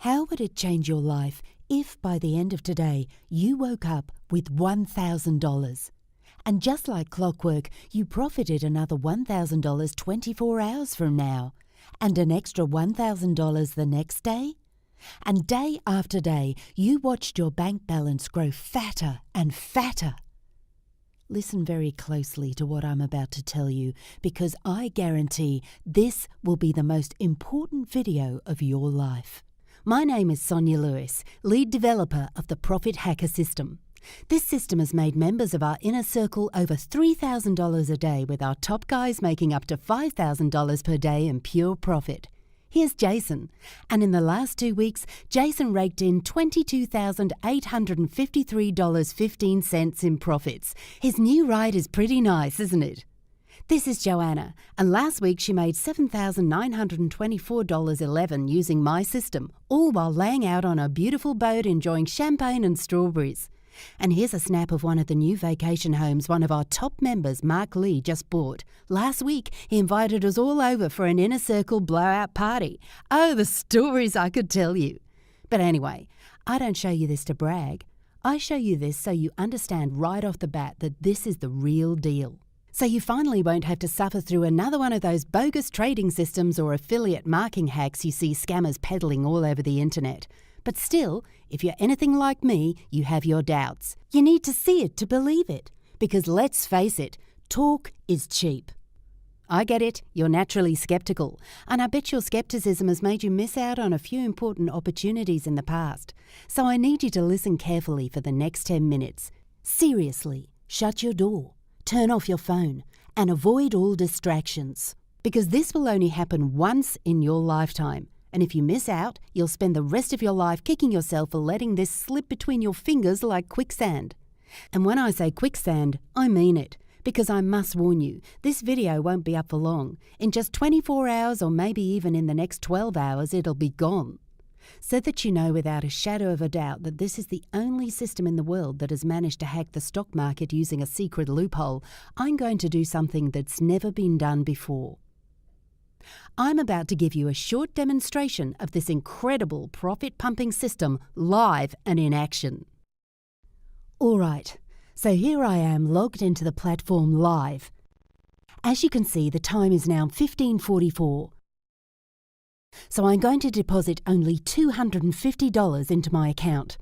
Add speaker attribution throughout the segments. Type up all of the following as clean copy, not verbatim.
Speaker 1: How would it change your life if by the end of today you woke up with $1,000? And just like clockwork, you profited another $1,000 24 hours from now, and an extra $1,000 the next day? And day after day, you watched your bank balance grow fatter and fatter. Listen very closely to what I'm about to tell you, because I guarantee this will be the most important video of your life. My name is Sonia Lewis, lead developer of the Profit Hacker System. This system has made members of our inner circle over $3,000 a day, with our top guys making up to $5,000 per day in pure profit. Here's Jason, and in the last 2 weeks, Jason raked in $22,853.15 in profits. His new ride is pretty nice, isn't it? This is Joanna, and last week she made $7,924.11 using my system, all while laying out on a beautiful boat enjoying champagne and strawberries. And here's a snap of one of the new vacation homes one of our top members, Mark Lee, just bought. Last week, he invited us all over for an inner circle blowout party. Oh, the stories I could tell you. But anyway, I don't show you this to brag. I show you this so you understand right off the bat that this is the real deal. So you finally won't have to suffer through another one of those bogus trading systems or affiliate marketing hacks you see scammers peddling all over the internet. But still, if you're anything like me, you have your doubts. You need to see it to believe it. Because let's face it, talk is cheap. I get it, you're naturally skeptical, and I bet your skepticism has made you miss out on a few important opportunities in the past. So I need you to listen carefully for the next 10 minutes. Seriously, shut your door, turn off your phone, and avoid all distractions. Because this will only happen once in your lifetime. And if you miss out, you'll spend the rest of your life kicking yourself for letting this slip between your fingers like quicksand. And when I say quicksand, I mean it, because I must warn you, this video won't be up for long. In just 24 hours or maybe even in the next 12 hours, it'll be gone. So that you know without a shadow of a doubt that this is the only system in the world that has managed to hack the stock market using a secret loophole, I'm going to do something that's never been done before. I'm about to give you a short demonstration of this incredible profit-pumping system live and in action. All right, so here I am logged into the platform live. As you can see, the time is now 15:44. So I'm going to deposit only $250 into my account.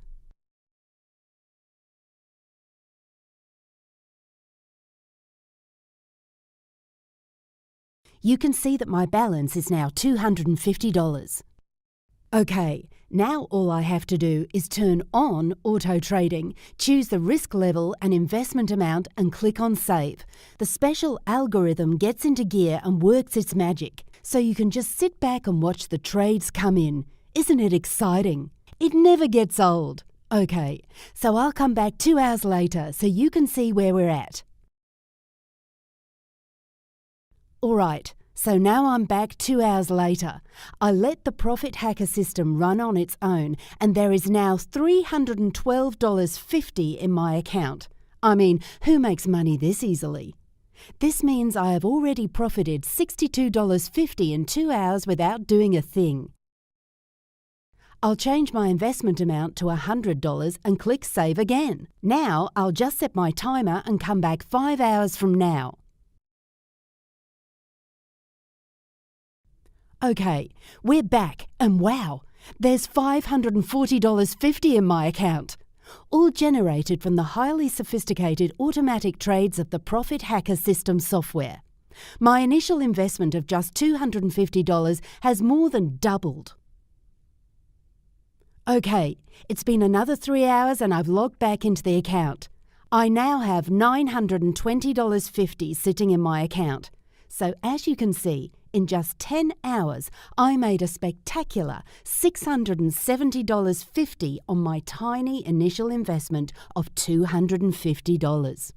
Speaker 1: You can see that my balance is now $250. Okay, now all I have to do is turn on auto trading, choose the risk level and investment amount and click on save. The special algorithm gets into gear and works its magic, so you can just sit back and watch the trades come in. Isn't it exciting? It never gets old. Okay, so I'll come back 2 hours later so you can see where we're at. All right, so now I'm back 2 hours later. I let the Profit Hacker system run on its own, and there is now $312.50 in my account. I mean, who makes money this easily? This means I have already profited $62.50 in 2 hours without doing a thing. I'll change my investment amount to $100 and click Save again. Now I'll just set my timer and come back 5 hours from now. Okay, we're back, and wow, there's $540.50 in my account, all generated from the highly sophisticated automatic trades of the Profit Hacker System software. My initial investment of just $250 has more than doubled. Okay, it's been another 3 hours and I've logged back into the account. I now have $920.50 sitting in my account. So as you can see, in just 10 hours, I made a spectacular $670.50 on my tiny initial investment of $250.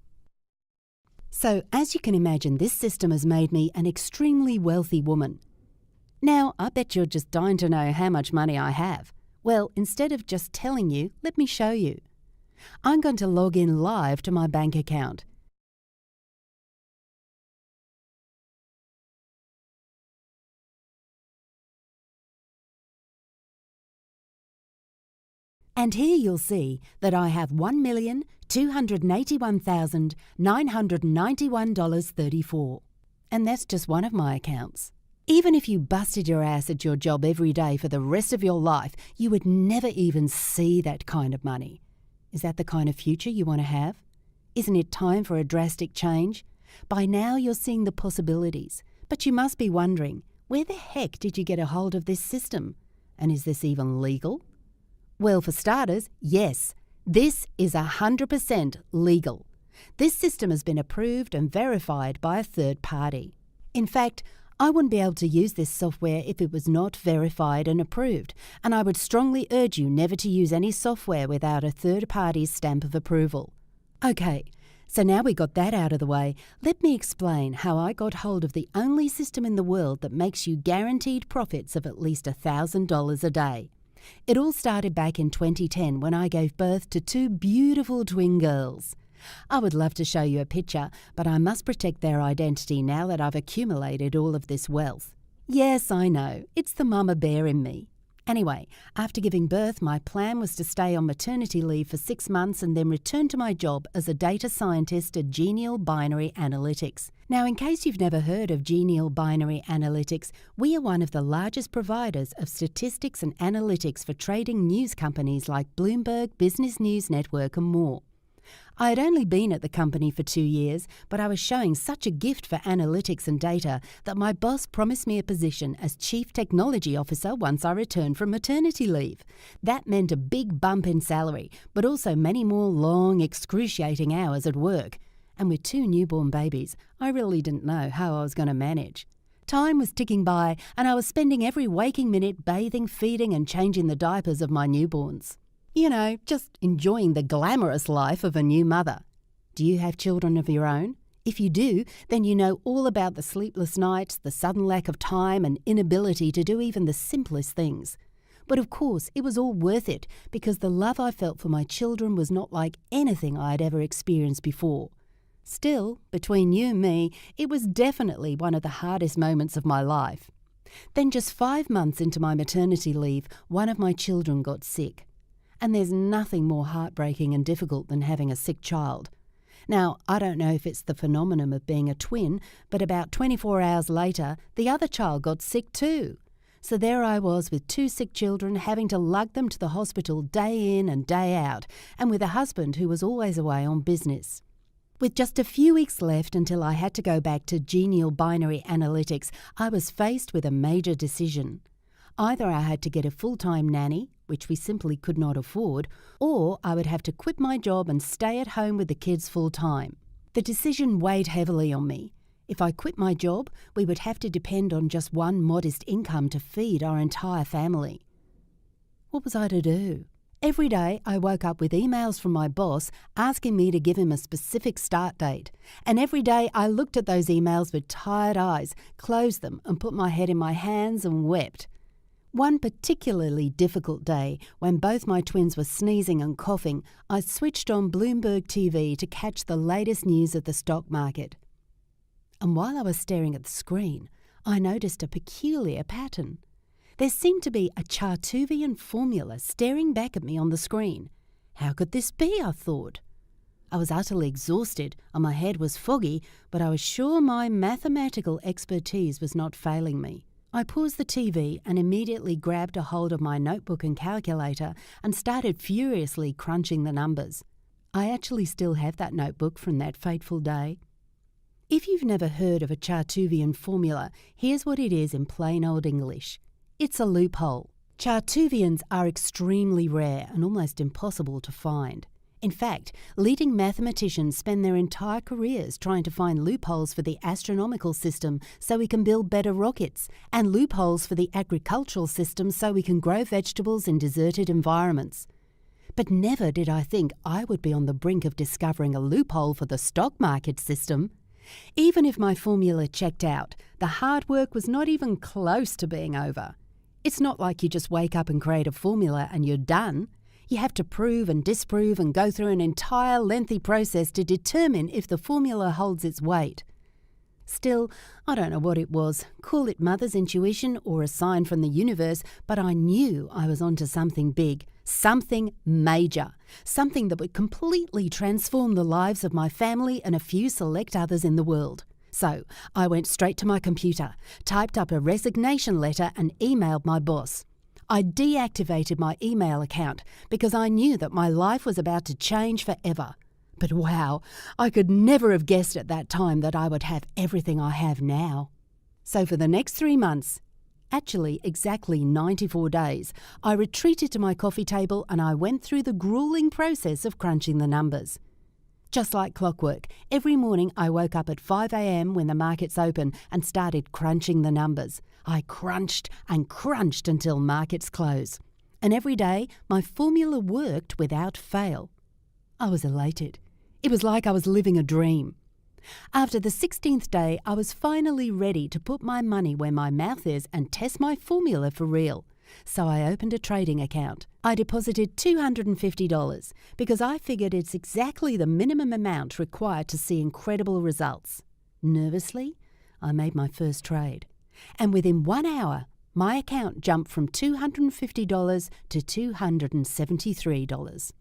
Speaker 1: So, as you can imagine, this system has made me an extremely wealthy woman. Now, I bet you're just dying to know how much money I have. Well, instead of just telling you, let me show you. I'm going to log in live to my bank account. And here you'll see that I have $1,281,991.34. And that's just one of my accounts. Even if you busted your ass at your job every day for the rest of your life, you would never even see that kind of money. Is that the kind of future you want to have? Isn't it time for a drastic change? By now you're seeing the possibilities, but you must be wondering, where the heck did you get a hold of this system? And is this even legal? Well, for starters, yes, this is 100% legal. This system has been approved and verified by a third party. In fact, I wouldn't be able to use this software if it was not verified and approved, and I would strongly urge you never to use any software without a third party's stamp of approval. Okay, so now we got that out of the way, let me explain how I got hold of the only system in the world that makes you guaranteed profits of at least $1,000 a day. It all started back in 2010 when I gave birth to 2 beautiful twin girls. I would love to show you a picture, but I must protect their identity now that I've accumulated all of this wealth. Yes, I know, it's the mama bear in me. Anyway, after giving birth, my plan was to stay on maternity leave for 6 months and then return to my job as a data scientist at Genial Binary Analytics. Now, in case you've never heard of Genial Binary Analytics, we are one of the largest providers of statistics and analytics for trading news companies like Bloomberg, Business News Network and more. I had only been at the company for 2 years, but I was showing such a gift for analytics and data that my boss promised me a position as Chief Technology Officer once I returned from maternity leave. That meant a big bump in salary, but also many more long, excruciating hours at work. And with 2 newborn babies, I really didn't know how I was going to manage. Time was ticking by, and I was spending every waking minute bathing, feeding, and changing the diapers of my newborns. You know, just enjoying the glamorous life of a new mother. Do you have children of your own? If you do, then you know all about the sleepless nights, the sudden lack of time and inability to do even the simplest things. But of course, it was all worth it because the love I felt for my children was not like anything I had ever experienced before. Still, between you and me, it was definitely one of the hardest moments of my life. Then just 5 months into my maternity leave, one of my children got sick. And there's nothing more heartbreaking and difficult than having a sick child. Now, I don't know if it's the phenomenon of being a twin, but about 24 hours later, the other child got sick too. So there I was with 2 sick children, having to lug them to the hospital day in and day out, and with a husband who was always away on business. With just a few weeks left until I had to go back to Genial Binary Analytics, I was faced with a major decision. Either I had to get a full-time nanny, which we simply could not afford, or I would have to quit my job and stay at home with the kids full-time. The decision weighed heavily on me. If I quit my job, we would have to depend on just one modest income to feed our entire family. What was I to do? Every day I woke up with emails from my boss asking me to give him a specific start date. And every day I looked at those emails with tired eyes, closed them and put my head in my hands and wept. One particularly difficult day, when both my twins were sneezing and coughing, I switched on Bloomberg TV to catch the latest news of the stock market. And while I was staring at the screen, I noticed a peculiar pattern. There seemed to be a Chartuvian formula staring back at me on the screen. How could this be, I thought. I was utterly exhausted and my head was foggy, but I was sure my mathematical expertise was not failing me. I paused the TV and immediately grabbed a hold of my notebook and calculator and started furiously crunching the numbers. I actually still have that notebook from that fateful day. If you've never heard of a Chartuvian formula, here's what it is in plain old English. It's a loophole. Chartuvians are extremely rare and almost impossible to find. In fact, leading mathematicians spend their entire careers trying to find loopholes for the astronomical system so we can build better rockets, and loopholes for the agricultural system so we can grow vegetables in deserted environments. But never did I think I would be on the brink of discovering a loophole for the stock market system. Even if my formula checked out, the hard work was not even close to being over. It's not like you just wake up and create a formula and you're done. You have to prove and disprove and go through an entire lengthy process to determine if the formula holds its weight. Still, I don't know what it was. Call it mother's intuition or a sign from the universe, but I knew I was onto something big, something major, something that would completely transform the lives of my family and a few select others in the world. So I went straight to my computer, typed up a resignation letter and emailed my boss. I deactivated my email account because I knew that my life was about to change forever. But wow, I could never have guessed at that time that I would have everything I have now. So for the next 3 months, actually exactly 94 days, I retreated to my coffee table and I went through the grueling process of crunching the numbers. Just like clockwork, every morning I woke up at 5 a.m. when the markets open and started crunching the numbers. I crunched and crunched until markets close. And every day, my formula worked without fail. I was elated. It was like I was living a dream. After the 16th day, I was finally ready to put my money where my mouth is and test my formula for real. So I opened a trading account. I deposited $250 because I figured it's exactly the minimum amount required to see incredible results. Nervously, I made my first trade. And within 1 hour, my account jumped from $250 to $273.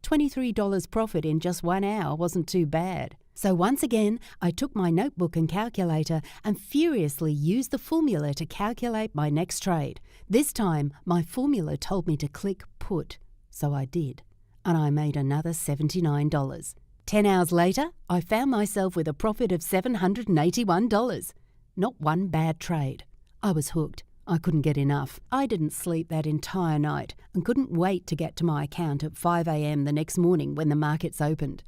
Speaker 1: $23 profit in just 1 hour wasn't too bad. So once again, I took my notebook and calculator and furiously used the formula to calculate my next trade. This time, my formula told me to click put, so I did, and I made another $79. 10 hours later, I found myself with a profit of $781. Not one bad trade. I was hooked. I couldn't get enough. I didn't sleep that entire night and couldn't wait to get to my account at 5 a.m. the next morning when the markets opened.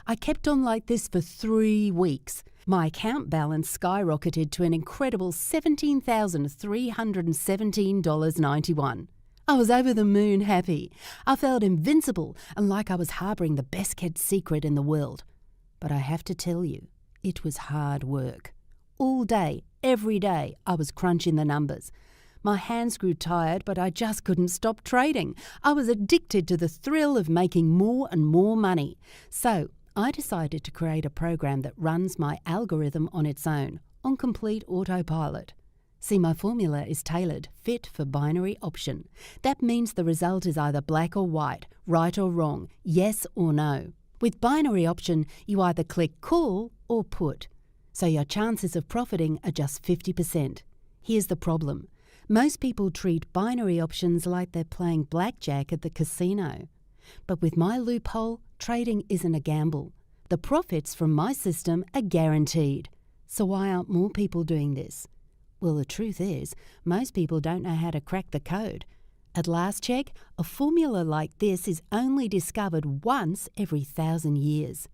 Speaker 1: I kept on like this for 3 weeks. My account balance skyrocketed to an incredible $17,317.91. I was over the moon happy. I felt invincible and like I was harbouring the best-kept secret in the world. But I have to tell you, it was hard work. All day, every day, I was crunching the numbers. My hands grew tired, but I just couldn't stop trading. I was addicted to the thrill of making more and more money. So I decided to create a program that runs my algorithm on its own, on complete autopilot. See, my formula is tailored, fit for binary option. That means the result is either black or white, right or wrong, yes or no. With binary option, you either click call or put. So your chances of profiting are just 50%. Here's the problem. Most people treat binary options like they're playing blackjack at the casino. But with my loophole, trading isn't a gamble. The profits from my system are guaranteed. So why aren't more people doing this? Well, the truth is, most people don't know how to crack the code. At last check, a formula like this is only discovered once every 1,000 years.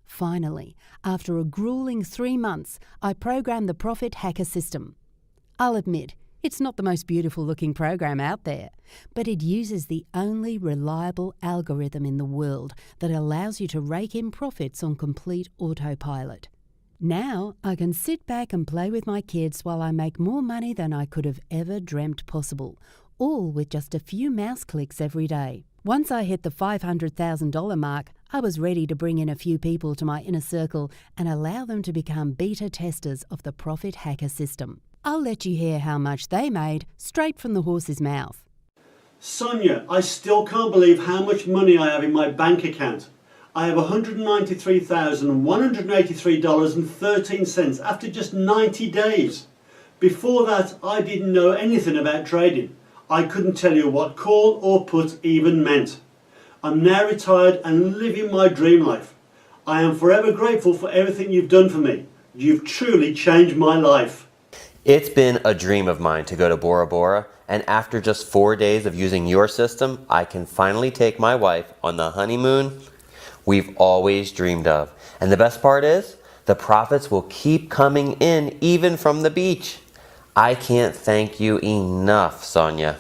Speaker 1: Finally, after a grueling 3 months, I programmed the Profit Hacker system. I'll admit, it's not the most beautiful-looking program out there, but it uses the only reliable algorithm in the world that allows you to rake in profits on complete autopilot. Now I can sit back and play with my kids while I make more money than I could have ever dreamt possible, all with just a few mouse clicks every day. Once I hit the $500,000 mark, I was ready to bring in a few people to my inner circle and allow them to become beta testers of the Profit Hacker system. I'll let you hear how much they made straight from the horse's mouth.
Speaker 2: Sonia, I still can't believe how much money I have in my bank account. I have $193,183.13 after just 90 days. Before that, I didn't know anything about trading. I couldn't tell you what call or put even meant. I'm now retired and living my dream life. I am forever grateful for everything you've done for me. You've truly changed my life.
Speaker 3: It's been a dream of mine to go to Bora Bora, and after just 4 days of using your system, I can finally take my wife on the honeymoon we've always dreamed of. And the best part is, the profits will keep coming in even from the beach. I can't thank you enough, Sonia.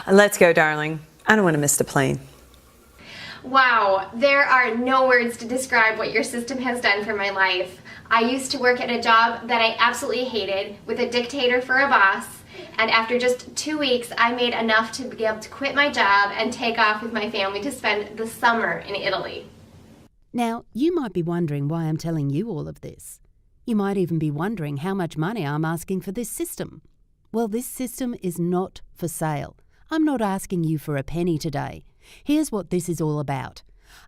Speaker 4: Let's go, darling. I don't want to miss the plane.
Speaker 5: Wow, there are no words to describe what your system has done for my life. I used to work at a job that I absolutely hated with a dictator for a boss, and after just 2 weeks I made enough to be able to quit my job and take off with my family to spend the summer in Italy.
Speaker 1: Now, you might be wondering why I'm telling you all of this. You might even be wondering how much money I'm asking for this system. Well, this system is not for sale. I'm not asking you for a penny today. Here's what this is all about.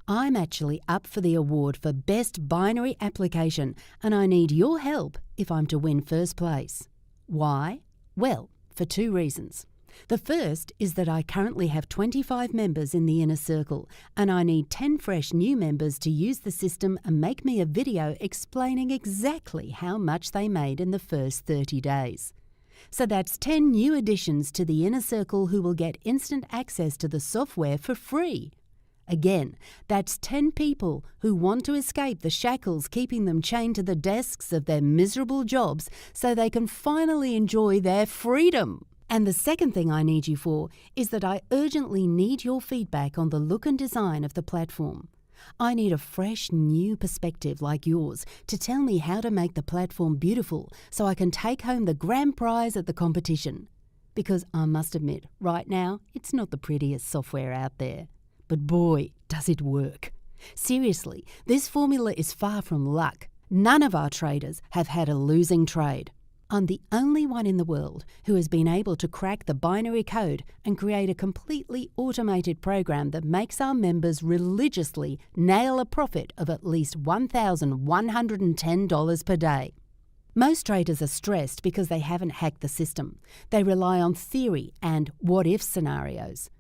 Speaker 1: I'm actually up for the award for Best Binary Application, and I need your help if I'm to win first place. Why? Well, for 2 reasons. The first is that I currently have 25 members in the inner circle, and I need 10 fresh new members to use the system and make me a video explaining exactly how much they made in the first 30 days. So that's 10 new additions to the inner circle who will get instant access to the software for free. Again, that's 10 people who want to escape the shackles keeping them chained to the desks of their miserable jobs so they can finally enjoy their freedom. And the second thing I need you for is that I urgently need your feedback on the look and design of the platform. I need a fresh, new perspective like yours to tell me how to make the platform beautiful so I can take home the grand prize at the competition. Because I must admit, right now, it's not the prettiest software out there. But boy, does it work. Seriously, this formula is far from luck. None of our traders have had a losing trade. I'm the only one in the world who has been able to crack the binary code and create a completely automated program that makes our members religiously nail a profit of at least $1,110 per day. Most traders are stressed because they haven't hacked the system. They rely on theory and what-if scenarios.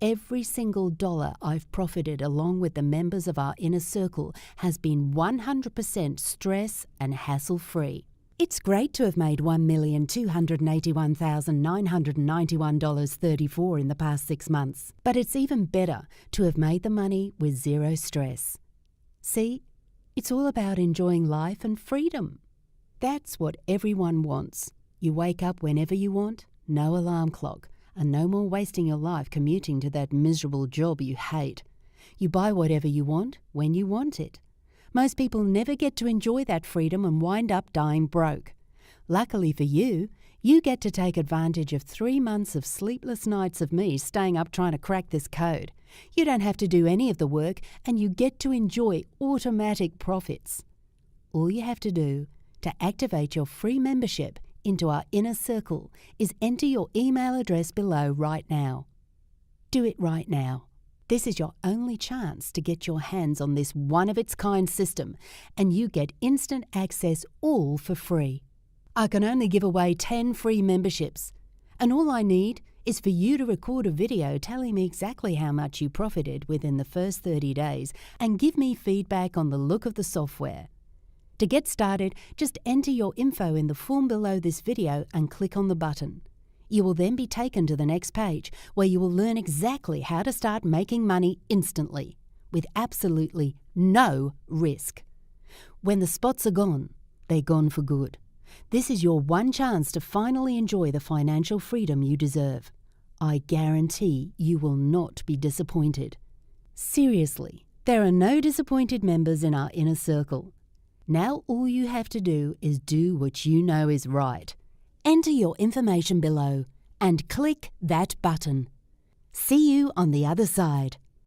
Speaker 1: Every single dollar I've profited along with the members of our inner circle has been 100% stress and hassle-free. It's great to have made $1,281,991.34 in the past 6 months, but it's even better to have made the money with zero stress. See, it's all about enjoying life and freedom. That's what everyone wants. You wake up whenever you want, no alarm clock, and no more wasting your life commuting to that miserable job you hate. You buy whatever you want when you want it. Most people never get to enjoy that freedom and wind up dying broke. Luckily for you, you get to take advantage of 3 months of sleepless nights of me staying up trying to crack this code. You don't have to do any of the work and you get to enjoy automatic profits. All you have to do to activate your free membership into our inner circle is enter your email address below right now. Do it right now. This is your only chance to get your hands on this one-of-its-kind system, and you get instant access all for free. I can only give away 10 free memberships, and all I need is for you to record a video telling me exactly how much you profited within the first 30 days and give me feedback on the look of the software. To get started, just enter your info in the form below this video and click on the button. You will then be taken to the next page where you will learn exactly how to start making money instantly, with absolutely no risk. When the spots are gone, they're gone for good. This is your one chance to finally enjoy the financial freedom you deserve. I guarantee you will not be disappointed. Seriously, there are no disappointed members in our inner circle. Now all you have to do is do what you know is right. Enter your information below and click that button. See you on the other side.